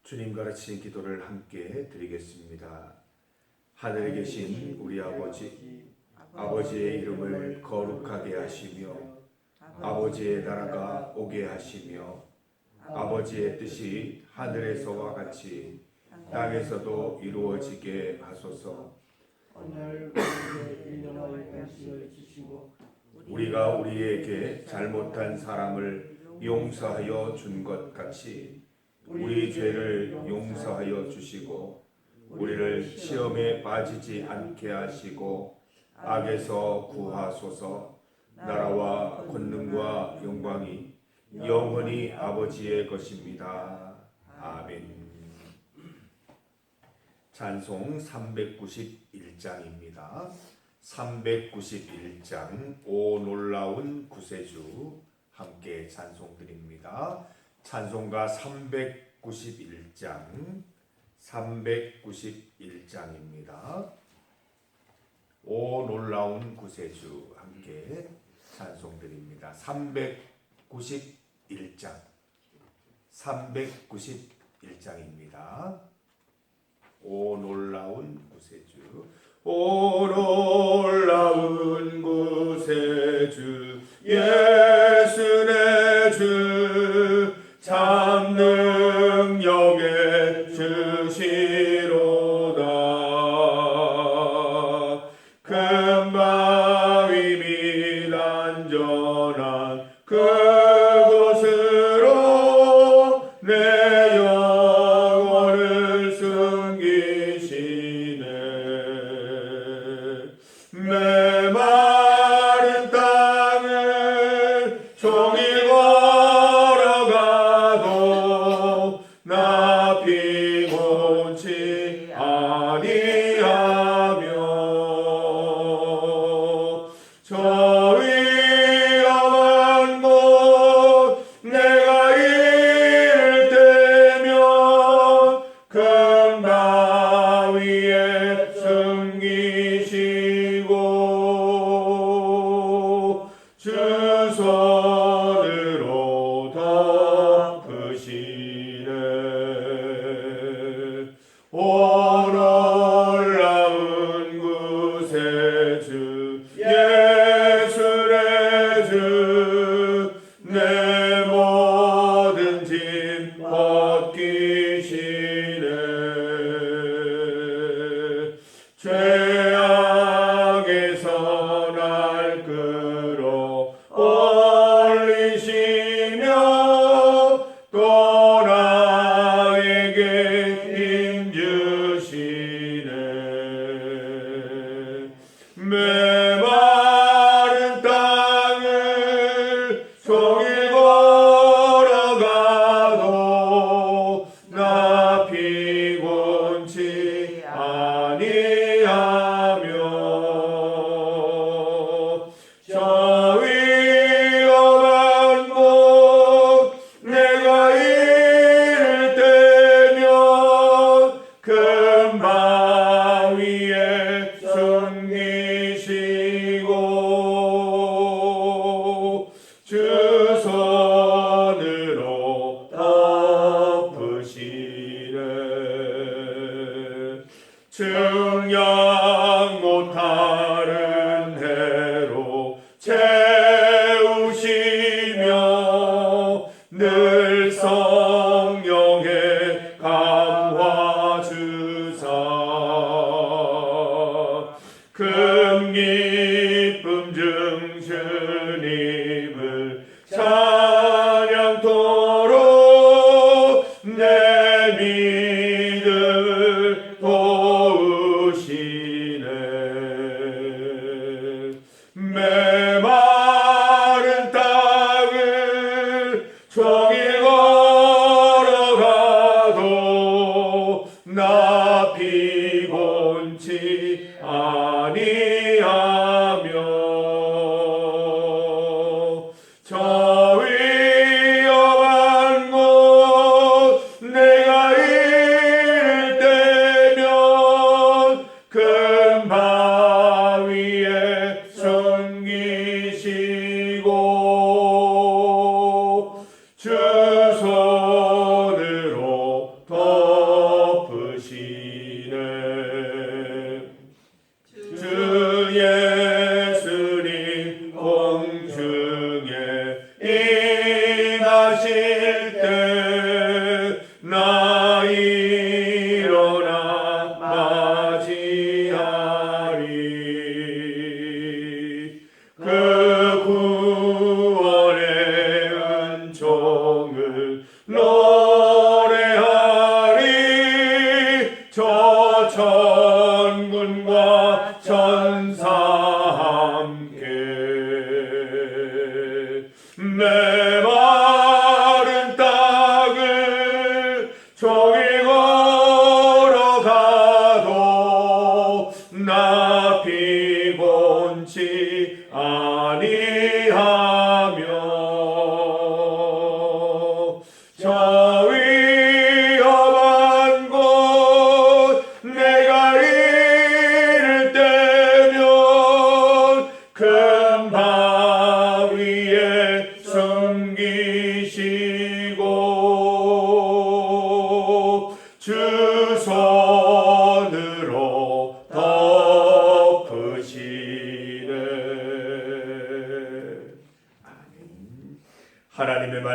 주님 가르치신 기도를 함께 드리겠습니다. 하늘에 계신 우리 아버지, 아버지의 이름을 거룩하게 하시며 아버지의 나라가 오게 하시며 아버지의 뜻이 하늘에서와 같이 땅에서도 이루어지게 하소서. 오늘 우리에게 일용할 양식을 주시고 우리가 우리에게 잘못한 사람을 용서하여 준 것 같이 우리 죄를 용서하여 주시고 우리를 시험에 빠지지 않게 하시고 악에서 구하소서. 나라와 권능과 영광이 영원히 아버지의 것입니다. 아멘. 찬송 391장입니다. 391장 오 놀라운 구세주 함께 찬송드립니다. 찬송가 391장 391장입니다. 오 놀라운 구세주 함께 찬송드립니다. 391장 391장입니다. 오 놀라운 구세주 오 놀라운 구세주 예수 내 주 참 능력의 주시로다. 큰 바위 및 안전한 그곳으로 내 영혼을 숨기시네. 메마른 땅을 종일 걸어가도 나 피곤치 아니하며 저 위험한 곳 내가 이를 때면 큰 바위에 숨기시고 주 손으로 덮으시네. 오 놀라운 구세주 예수 내 주 내 모든 짐 벗기시네. 죄악에서 날 끌어 올리시며 또 나에게 힘 주시네. 메마른 땅을 종일 걸어가도 나 피곤치 아니하며 저 위험한 곳 내가 이를 때면 큰 바위에 숨기시고 주 손으로 덮으시네. 증량 못하는 해로 채우시며 늘 성령의 감화 주사 큰 기쁨 중 주님을 찬양토록 내 믿음을 도우시네. 메마른 땅을 종일 걸어가도 나 피곤치 아니하며 저 위험한 곳 내가 이를 때면 큰 바위에 숨기시고 주 손으로 덮으시네.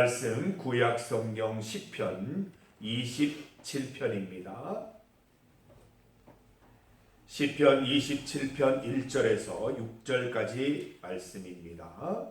말씀 구약 성경 시편 27편입니다. 시편 27편 1절에서 6절까지 말씀입니다.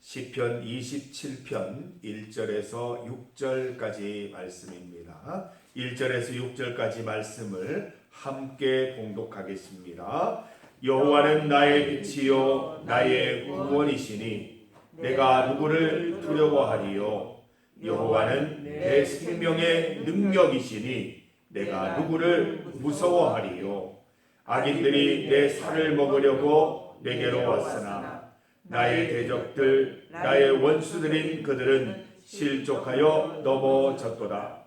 시편 27편 1절에서 6절까지 말씀입니다. 1절에서 6절까지 말씀을 함께 봉독하겠습니다. 여호와는 나의 빛이요 나의 구원이시니 내가 누구를 두려워하리요. 여호와는 내 생명의 능력이시니 내가 누구를 무서워하리요. 악인들이 내 살을 먹으려고 내게로 왔으나 나의 대적들 나의 원수들인 그들은 실족하여 넘어졌도다.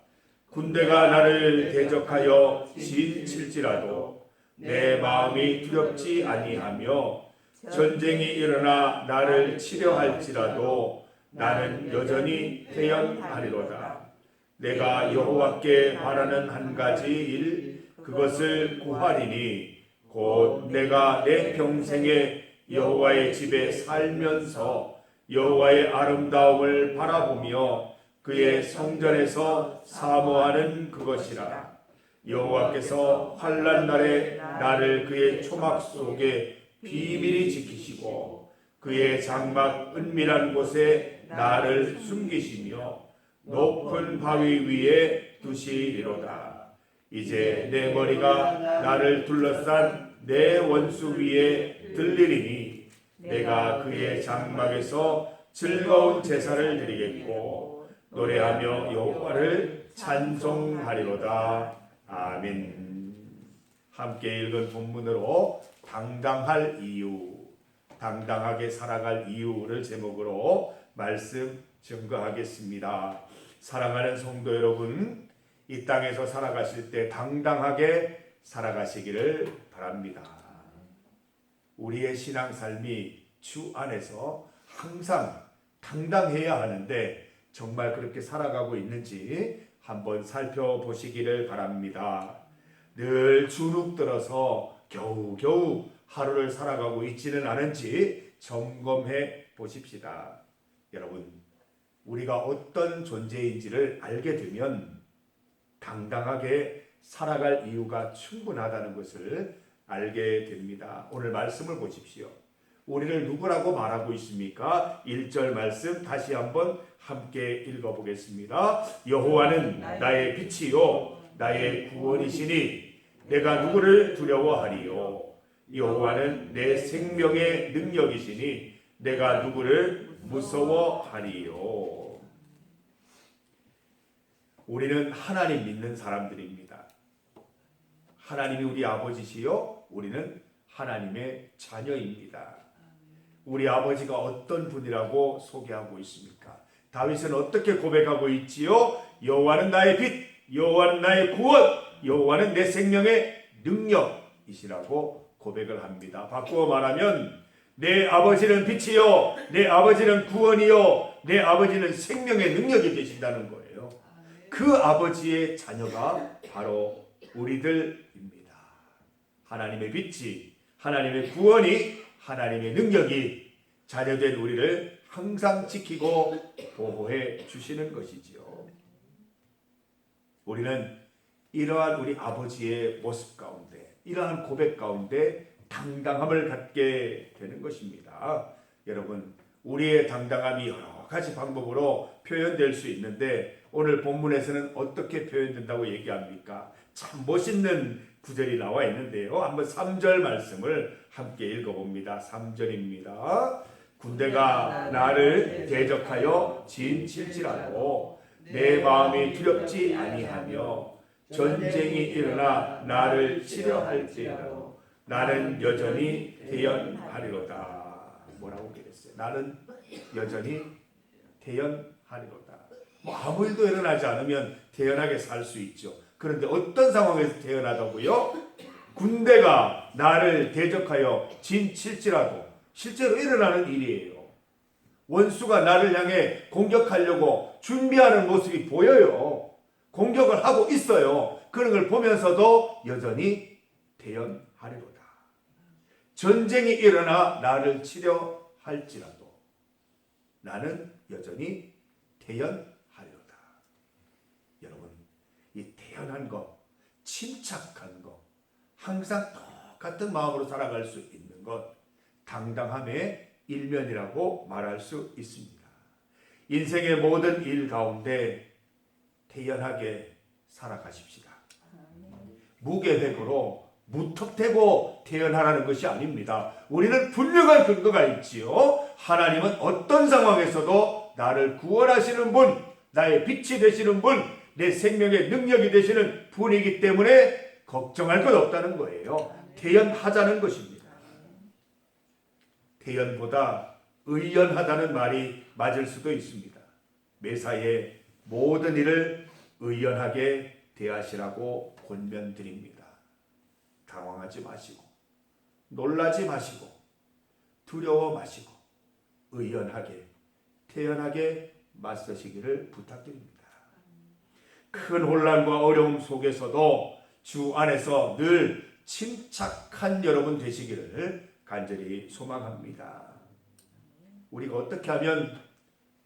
군대가 나를 대적하여 진칠지라도 내 마음이 두렵지 아니하며 전쟁이 일어나 나를 치려 할지라도 나는 여전히 태연하리로다. 내가 여호와께 바라는 한 가지 일 그것을 구하리니 곧 내가 내 평생에 여호와의 집에 살면서 여호와의 아름다움을 바라보며 그의 성전에서 사모하는 그것이라. 여호와께서 환난 날에 나를 그의 초막 속에 비밀히 지키시고 그의 장막 은밀한 곳에 나를 숨기시며 높은 바위 위에 두시리로다. 이제 내 머리가 나를 둘러싼 내 원수 위에 들리리니 내가 그의 장막에서 즐거운 제사를 드리겠고 노래하며 여호와를 찬송하리로다. 아멘. 함께 읽은 본문으로 당당할 이유, 당당하게 살아갈 이유를 제목으로 말씀 증거하겠습니다. 사랑하는 성도 여러분, 이 땅에서 살아가실 때 당당하게 살아가시기를 바랍니다. 우리의 신앙 삶이 주 안에서 항상 당당해야 하는데 정말 그렇게 살아가고 있는지 한번 살펴보시기를 바랍니다. 늘 주눅 들어서 겨우겨우 하루를 살아가고 있지는 않은지 점검해 보십시다. 여러분, 우리가 어떤 존재인지를 알게 되면 당당하게 살아갈 이유가 충분하다는 것을 알게 됩니다. 오늘 말씀을 보십시오. 우리를 누구라고 말하고 있습니까? 1절 말씀 다시 한번 함께 읽어보겠습니다. 여호와는 나의 빛이요 나의 구원이시니 내가 누구를 두려워하리요. 여호와는 내 생명의 능력이시니 내가 누구를 무서워하리요. 우리는 하나님 믿는 사람들입니다. 하나님이 우리 아버지시요 우리는 하나님의 자녀입니다. 우리 아버지가 어떤 분이라고 소개하고 있습니까? 다윗은 어떻게 고백하고 있지요? 여호와는 나의 빛, 여호와는 나의 구원, 여호와는 내 생명의 능력이시라고 고백을 합니다. 바꾸어 말하면 내 아버지는 빛이요, 내 아버지는 구원이요, 내 아버지는 생명의 능력이 되신다는 거예요. 그 아버지의 자녀가 바로 우리들입니다. 하나님의 빛이, 하나님의 구원이, 하나님의 능력이 자녀된 우리를 항상 지키고 보호해 주시는 것이지요. 우리는 이러한 우리 아버지의 모습 가운데, 이러한 고백 가운데 당당함을 갖게 되는 것입니다. 여러분, 우리의 당당함이 여러 가지 방법으로 표현될 수 있는데 오늘 본문에서는 어떻게 표현된다고 얘기합니까? 참 멋있는 구절이 나와 있는데요. 한번 3절 말씀을 함께 읽어봅니다. 3절입니다. 군대가 나를 대적하여 진칠지라도 내 마음이 두렵지 아니하며 전쟁이 일어나 나를 치려 할지라도 나는 여전히 태연하리로다. 뭐라고 그랬어요? 나는 여전히 태연하리로다. 아무 일도 일어나지 않으면 태연하게 살 수 있죠. 그런데 어떤 상황에서 태연하다고요? 군대가 나를 대적하여 진칠지라도 실제로 일어나는 일이에요. 원수가 나를 향해 공격하려고 준비하는 모습이 보여요. 공격을 하고 있어요. 그런 걸 보면서도 여전히 대연하리로다. 전쟁이 일어나 나를 치려 할지라도 나는 여전히 태연하리로다. 여러분, 이 태연한 것, 침착한 것, 항상 똑같은 마음으로 살아갈 수 있는 것, 당당함의 일면이라고 말할 수 있습니다. 인생의 모든 일 가운데 태연하게 살아가십시다. 무계획으로 무턱대고 태연하라는 것이 아닙니다. 우리는 분명한 근거가 있지요. 하나님은 어떤 상황에서도 나를 구원하시는 분, 나의 빛이 되시는 분, 내 생명의 능력이 되시는 분이기 때문에 걱정할 것 없다는 거예요. 태연하자는 것입니다. 태연보다 의연하다는 말이 맞을 수도 있습니다. 매사에 모든 일을 의연하게 대하시라고 권면드립니다. 당황하지 마시고, 놀라지 마시고, 두려워 마시고, 의연하게, 태연하게 맞서시기를 부탁드립니다. 큰 혼란과 어려움 속에서도 주 안에서 늘 침착한 여러분 되시기를 간절히 소망합니다. 우리가 어떻게 하면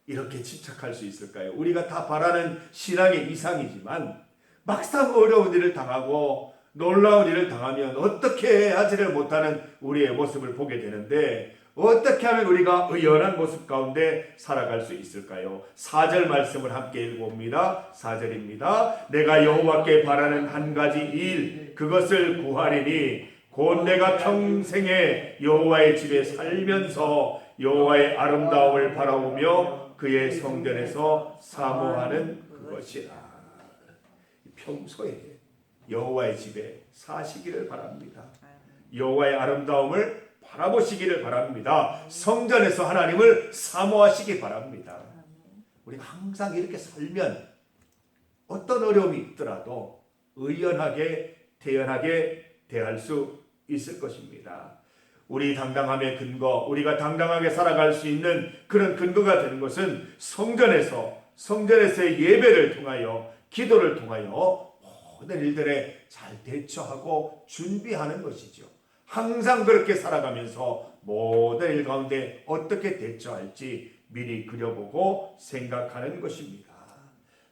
이렇게 침착할 수 있을까요? 우리가 다 바라는 신앙의 이상이지만 막상 어려운 일을 당하고 놀라운 일을 당하면 어떻게 하지를 못하는 우리의 모습을 보게 되는데, 어떻게 하면 우리가 의연한 모습 가운데 살아갈 수 있을까요? 4절 말씀을 함께 읽어봅니다. 4절입니다. 내가 여호와께 바라는 한 가지 일, 그것을 구하리니 곧 내가 평생에 여호와의 집에 살면서 여호와의 아름다움을 바라보며 그의 성전에서 사모하는 그것이라. 평소에 여호와의 집에 사시기를 바랍니다. 여호와의 아름다움을 바라보시기를 바랍니다. 성전에서 하나님을 사모하시기 바랍니다. 우리가 항상 이렇게 살면 어떤 어려움이 있더라도 의연하게 태연하게 대할 수 있을 것입니다. 우리 당당함의 근거, 우리가 당당하게 살아갈 수 있는 그런 근거가 되는 것은 성전에서의 예배를 통하여, 기도를 통하여 모든 일들에 잘 대처하고 준비하는 것이죠. 항상 그렇게 살아가면서 모든 일 가운데 어떻게 대처할지 미리 그려보고 생각하는 것입니다.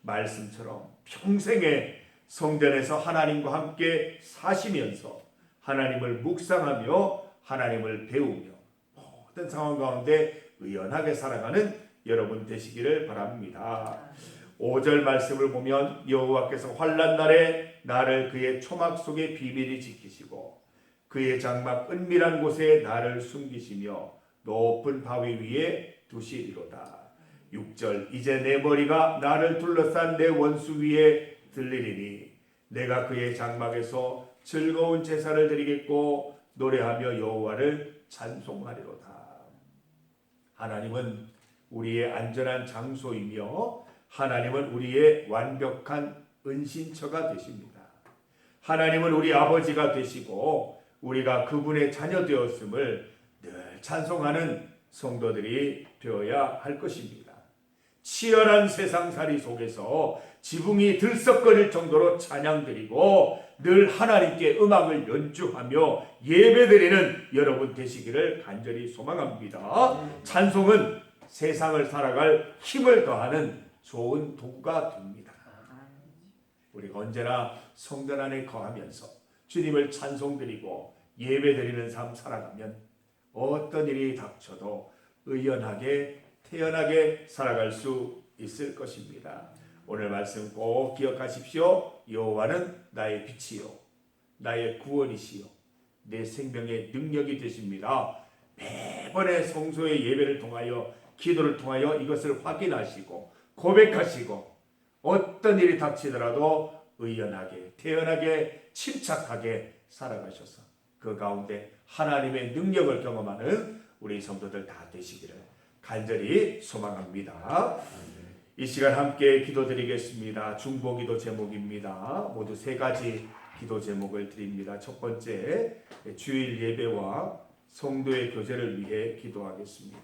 말씀처럼 평생에 성전에서 하나님과 함께 사시면서 하나님을 묵상하며 하나님을 배우며 모든 상황 가운데 의연하게 살아가는 여러분 되시기를 바랍니다. 5절 말씀을 보면 여호와께서 환난 날에 나를 그의 초막 속에 비밀히 지키시고 그의 장막 은밀한 곳에 나를 숨기시며 높은 바위 위에 두시리로다. 6절 이제 내 머리가 나를 둘러싼 내 원수 위에 들리리니 내가 그의 장막에서 즐거운 제사를 드리겠고 노래하며 여호와를 찬송하리로다. 하나님은 우리의 안전한 장소이며 하나님은 우리의 완벽한 은신처가 되십니다. 하나님은 우리 아버지가 되시고 우리가 그분의 자녀 되었음을 늘 찬송하는 성도들이 되어야 할 것입니다. 치열한 세상살이 속에서 지붕이 들썩거릴 정도로 찬양드리고 늘 하나님께 음악을 연주하며 예배드리는 여러분 되시기를 간절히 소망합니다. 찬송은 세상을 살아갈 힘을 더하는 좋은 도구가 됩니다. 우리가 언제나 성전 안에 거하면서 주님을 찬송드리고 예배드리는 삶 살아가면 어떤 일이 닥쳐도 의연하게 태연하게 살아갈 수 있을 것입니다. 오늘 말씀 꼭 기억하십시오. 여호와는 나의 빛이요 나의 구원이시요 내 생명의 능력이 되십니다. 매번의 성소의 예배를 통하여 기도를 통하여 이것을 확인하시고 고백하시고 어떤 일이 닥치더라도 의연하게 태연하게 침착하게 살아가셔서 그 가운데 하나님의 능력을 경험하는 우리 성도들 다 되시기를 간절히 소망합니다. 이 시간 함께 기도드리겠습니다. 중보기도 제목입니다. 모두 세 가지 기도 제목을 드립니다. 첫 번째, 주일 예배와 성도의 교제를 위해 기도하겠습니다.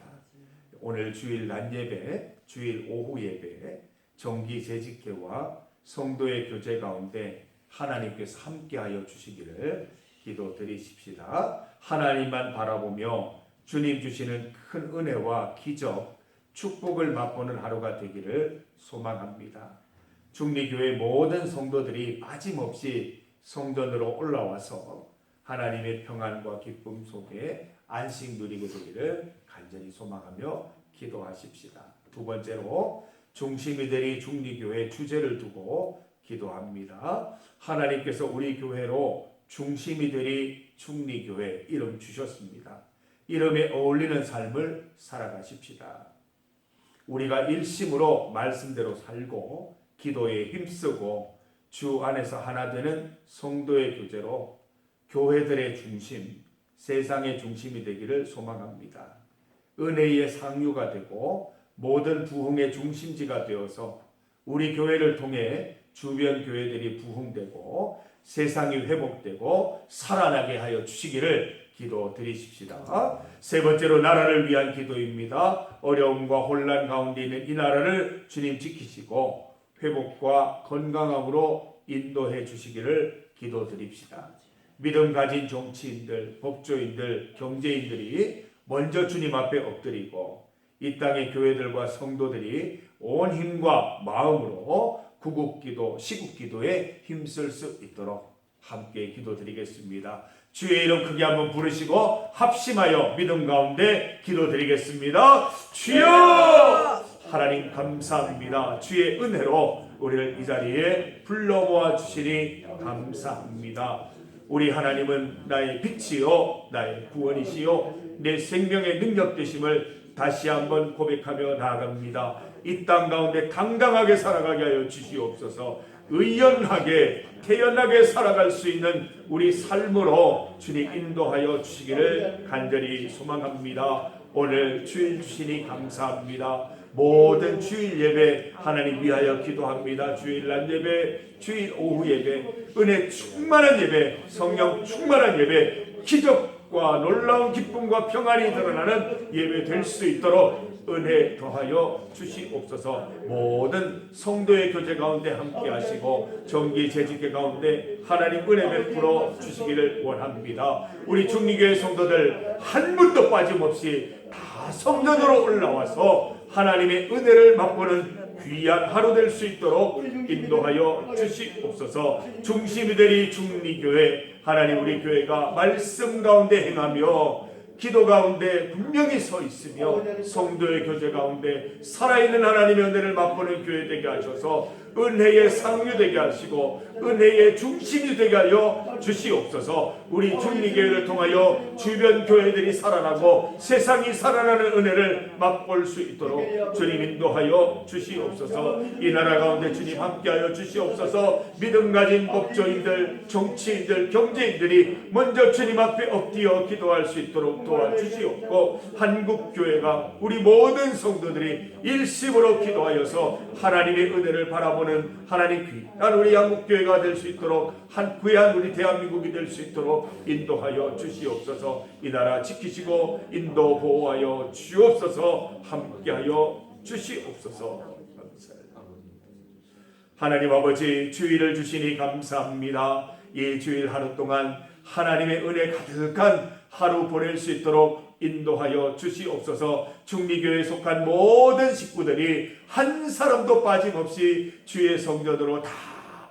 오늘 주일 낮 예배, 주일 오후 예배, 정기 재직회와 성도의 교제 가운데 하나님께서 함께하여 주시기를 기도드리십시다. 하나님만 바라보며 주님 주시는 큰 은혜와 기적, 축복을 맛보는 하루가 되기를 소망합니다. 중리교회 모든 성도들이 빠짐없이 성전으로 올라와서 하나님의 평안과 기쁨 속에 안식 누리게 되기를 간절히 소망하며 기도하십시다. 두 번째로 중심이 되리 중리교회 주제를 두고 기도합니다. 하나님께서 우리 교회로 중심이 되리 중리교회 이름 주셨습니다. 이름에 어울리는 삶을 살아가십시다. 우리가 일심으로 말씀대로 살고 기도에 힘쓰고 주 안에서 하나 되는 성도의 교제로 교회들의 중심, 세상의 중심이 되기를 소망합니다. 은혜의 상류가 되고 모든 부흥의 중심지가 되어서 우리 교회를 통해 주변 교회들이 부흥되고 세상이 회복되고 살아나게 하여 주시기를 기도드리십시다. 세 번째로 나라를 위한 기도입니다. 어려움과 혼란 가운데 있는 이 나라를 주님 지키시고 회복과 건강함으로 인도해 주시기를 기도드립시다. 믿음 가진 정치인들, 법조인들, 경제인들이 먼저 주님 앞에 엎드리고 이 땅의 교회들과 성도들이 온 힘과 마음으로 구국기도, 시국기도에 힘쓸 수 있도록 함께 기도드리겠습니다. 주의 이름 크게 한번 부르시고 합심하여 믿음 가운데 기도드리겠습니다. 주여! 하나님 감사합니다. 주의 은혜로 우리를 이 자리에 불러 모아 주시니 감사합니다. 우리 하나님은 나의 빛이요 나의 구원이시요 내 생명의 능력 되심을 다시 한번 고백하며 나아갑니다. 이 땅 가운데 당당하게 살아가게 하여 주시옵소서. 의연하게 태연하게 살아갈 수 있는 우리 삶으로 주님 인도하여 주시기를 간절히 소망합니다. 오늘 주일 주시니 감사합니다. 모든 주일 예배 하나님 위하여 기도합니다. 주일 낮 예배, 주일 오후 예배, 은혜 충만한 예배, 성령 충만한 예배, 기적과 놀라운 기쁨과 평안이 드러나는 예배 될 수 있도록 은혜 더하여 주시옵소서. 모든 성도의 교제 가운데 함께 하시고 정기 재직회 가운데 하나님 은혜 베풀어 주시기를 원합니다. 우리 중리교회 성도들 한 분도 빠짐없이 다 성전으로 올라와서 하나님의 은혜를 맛보는 귀한 하루 될 수 있도록 인도하여 주시옵소서. 중심이 되리 중리교회 하나님 우리 교회가 말씀 가운데 행하며 기도 가운데 분명히 서 있으며 성도의 교제 가운데 살아있는 하나님의 은혜를 맛보는 교회 되게 하셔서 은혜의 상류 되게 하시고 은혜의 중심이 되게 하여 주시옵소서. 우리 중리교회를 통하여 주변 교회들이 살아나고 세상이 살아나는 은혜를 맛볼 수 있도록 주님 인도하여 주시옵소서. 이 나라 가운데 주님 함께하여 주시옵소서. 믿음 가진 법조인들, 정치인들, 경제인들이 먼저 주님 앞에 엎드려 기도할 수 있도록 도와주시옵고 한국교회가 우리 모든 성도들이 일심으로 기도하여서 하나님의 은혜를 바라보는 하나님 귀한 우리 한국교회가 될 수 있도록 한 귀한 우리 대한민국이 될 수 있도록 인도하여 주시옵소서. 이 나라 지키시고 인도 보호하여 주옵소서. 함께하여 주시옵소서. 하나님 아버지 주일을 주시니 감사합니다. 이 주일 하루 동안 하나님의 은혜 가득한 하루 보낼 수 있도록 인도하여 주시옵소서. 중리교회에 속한 모든 식구들이 한 사람도 빠짐없이 주의 성전으로 다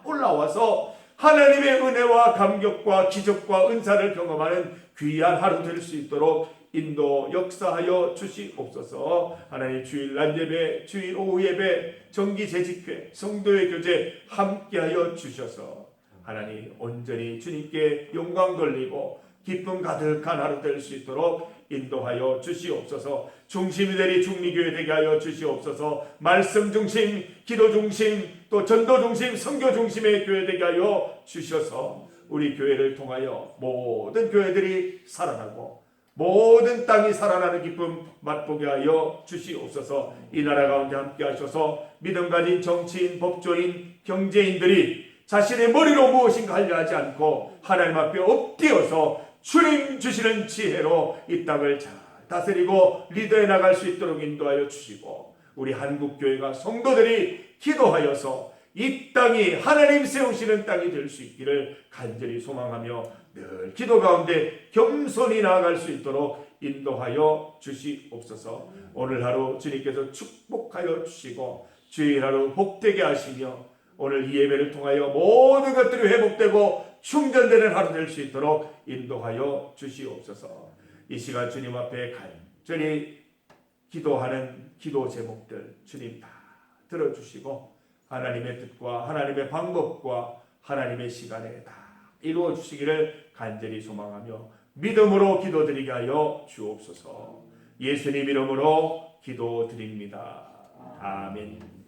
올라와서 하나님의 은혜와 감격과 기적과 은사를 경험하는 귀한 하루 될 수 있도록 인도 역사하여 주시옵소서. 하나님 주일 낮 예배, 주일 오후 예배, 정기 재직회, 성도의 교제 함께하여 주셔서 하나님 온전히 주님께 영광 돌리고 기쁨 가득한 하루 될 수 있도록 인도하여 주시옵소서. 중심이 되리 중리교회 되게 하여 주시옵소서. 말씀 중심, 기도 중심, 또 전도 중심, 선교 중심의 교회 되게 하여 주셔서 우리 교회를 통하여 모든 교회들이 살아나고 모든 땅이 살아나는 기쁨 맛보게 하여 주시옵소서. 이 나라 가운데 함께 하셔서 믿음 가진 정치인, 법조인, 경제인들이 자신의 머리로 무엇인가 하려 하지 않고 하나님 앞에 엎드려서 주님 주시는 지혜로 이 땅을 잘 다스리고 리더해 나갈 수 있도록 인도하여 주시고 우리 한국교회가 성도들이 기도하여서 이 땅이 하나님 세우시는 땅이 될 수 있기를 간절히 소망하며 늘 기도 가운데 겸손히 나아갈 수 있도록 인도하여 주시옵소서. 오늘 하루 주님께서 축복하여 주시고 주일 하루 복되게 하시며 오늘 이 예배를 통하여 모든 것들이 회복되고 충전되는 하루 될 수 있도록 인도하여 주시옵소서. 이 시간 주님 앞에 간절히 기도하는 기도 제목들 주님 다 들어주시고 하나님의 뜻과 하나님의 방법과 하나님의 시간에 다 이루어 주시기를 간절히 소망하며 믿음으로 기도드리게 하여 주옵소서. 예수님 이름으로 기도드립니다. 아멘.